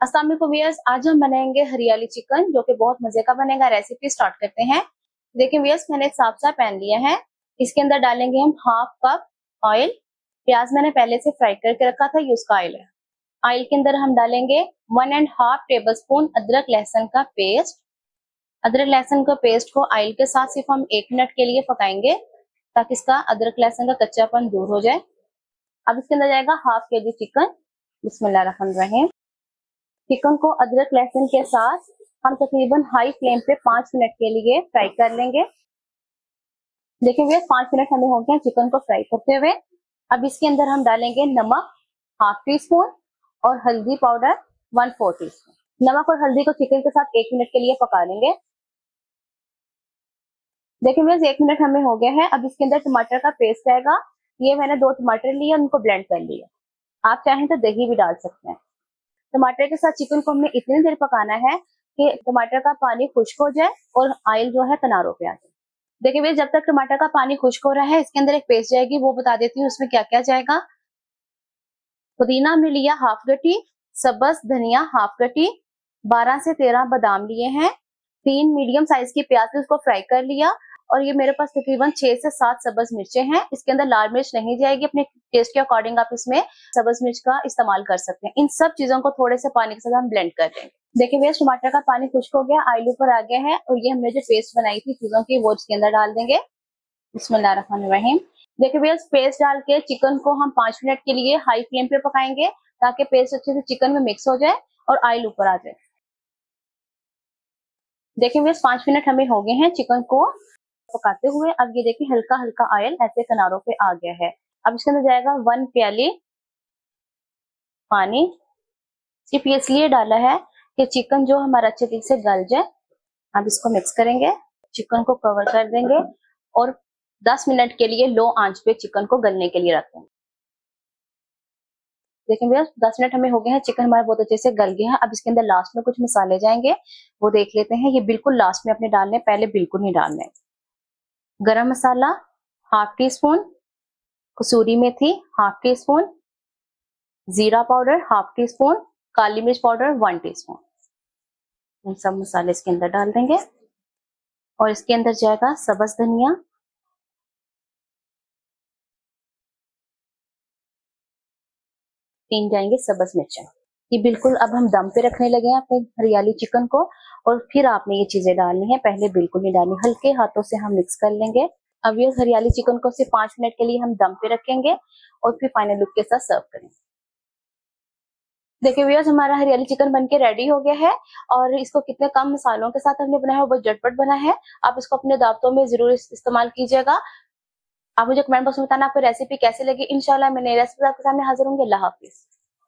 अस्सलाम वालेकुम व्यूअर्स, आज हम बनाएंगे हरियाली चिकन जो कि बहुत मजे का बनेगा। रेसिपी स्टार्ट करते हैं। देखिए व्यूअर्स, मैंने एक साफ सा पैन लिया है। इसके अंदर डालेंगे हम हाफ कप ऑयल। प्याज मैंने पहले से फ्राई करके रखा था, ये उसका ऑयल है। ऑयल के अंदर हम डालेंगे 1.5 टेबल स्पून अदरक लहसुन का पेस्ट। अदरक लहसुन का पेस्ट को ऑयल के साथ सिर्फ हम 1 मिनट के लिए पकाएंगे ताकि इसका अदरक लहसुन का कच्चापन दूर हो जाए। अब इसके अंदर जाएगा हाफ केजी चिकन। बिस्मिल्लाहिर्रहमानिर्रहीम। चिकन को अदरक लहसुन के साथ हम तकरीबन हाई फ्लेम पे 5 मिनट के लिए फ्राई कर लेंगे। देखिए भैया 5 मिनट हमें हो गए चिकन को फ्राई करते हुए। अब इसके अंदर हम डालेंगे नमक हाफ टी स्पून और हल्दी पाउडर 1/4 टी स्पून। नमक और हल्दी को चिकन के साथ 1 मिनट के लिए पका लेंगे। देखिए भैया 1 मिनट हमें हो गया है। अब इसके अंदर टमाटर का पेस्ट आएगा। ये मैंने 2 टमाटर लिए, उनको ब्लेंड कर लिया। आप चाहें तो दही भी डाल सकते हैं। टमाटर के साथ चिकन को हमने इतनी देर पकाना है कि टमाटर का पानी खुश्क हो जाए और ऑयल जो है किनारों पे आ जाए। देखिए भैया जब तक टमाटर का पानी खुश्क हो रहा है, इसके अंदर एक पेस्ट जाएगी, वो बता देती हूँ उसमें क्या क्या जाएगा। पुदीना हमने लिया हाफ गट्टी, सब्ज धनिया हाफ गट्टी, 12 से 13 बादाम लिए हैं, 3 मीडियम साइज की प्याज उसको फ्राई कर लिया, और ये मेरे पास तकरीबन 6 से 7 सब्ज मिर्चें हैं। इसके अंदर लाल मिर्च नहीं जाएगी, अपने टेस्ट के अकॉर्डिंग आप इसमें सब्ज मिर्च का इस्तेमाल कर सकते हैं। इन सब चीजों को थोड़े से पानी के साथ हम ब्लेंड कर देंगे। देखिए भैया टमाटर का पानी खुश्क हो गया, ऑयल ऊपर आ गया है, और ये हमने जो पेस्ट बनाई थी चीजों की वो इसके अंदर डाल देंगे। बिस्मिल्लाहिर्रहमानिर्रहीम। देखिए भैया पेस्ट डाल के चिकन को हम 5 मिनट के लिए हाई फ्लेम पे पकाएंगे ताकि पेस्ट अच्छे से चिकन में मिक्स हो जाए और ऑयल ऊपर आ जाए। देखिए भैया 5 मिनट हमें हो गए हैं चिकन को पकाते हुए। अब ये देखिए हल्का हल्का ऑयल ऐसे किनारों पे आ गया है। अब इसके अंदर जाएगा 1 प्याली पानी। सिर्फ ये इसलिए डाला है कि चिकन जो हमारा अच्छे तरीके से गल जाए। अब इसको मिक्स करेंगे, चिकन को कवर कर देंगे और 10 मिनट के लिए लो आंच पे चिकन को गलने के लिए रखें। देखिए भैया 10 मिनट हमें हो गए हैं, चिकन हमारा बहुत अच्छे से गल गया है। अब इसके अंदर लास्ट में कुछ मसाले जाएंगे, वो देख लेते हैं। ये बिल्कुल लास्ट में अपने डालने, पहले बिल्कुल नहीं डालने। गरम मसाला हाफ टी स्पून, कसूरी मेथी हाफ टी स्पून, जीरा पाउडर हाफ टी स्पून, काली मिर्च पाउडर 1 टीस्पून। इन सब मसाले इसके अंदर डाल देंगे और इसके अंदर जाएगा सब्ज धनिया, तीन जाएंगे सब्ज मिर्चें। ये बिल्कुल अब हम दम पे रखने लगे हैं अपने हरियाली चिकन को, और फिर आपने ये चीजें डालनी है, पहले बिल्कुल नहीं डालनी। हल्के हाथों से हम मिक्स कर लेंगे। अब ये हरियाली चिकन को सिर्फ 5 मिनट के लिए हम दम पे रखेंगे और फिर फाइनल लुक के साथ सर्व करेंगे। देखिए व्यूअर्स हमारा हरियाली चिकन बनके रेडी हो गया है, और इसको कितने कम मसालों के साथ हमने बनाया है, वो झटपट बना है। आप इसको अपने दावतों में जरूर इस्तेमाल कीजिएगा। आप मुझे कमेंट बॉक्स में बताना आपको रेसिपी कैसी लगी। इंशाल्लाह मैं नई रेसिपी आपके सामने हाजिर होंगे। अल्लाह हाफिज।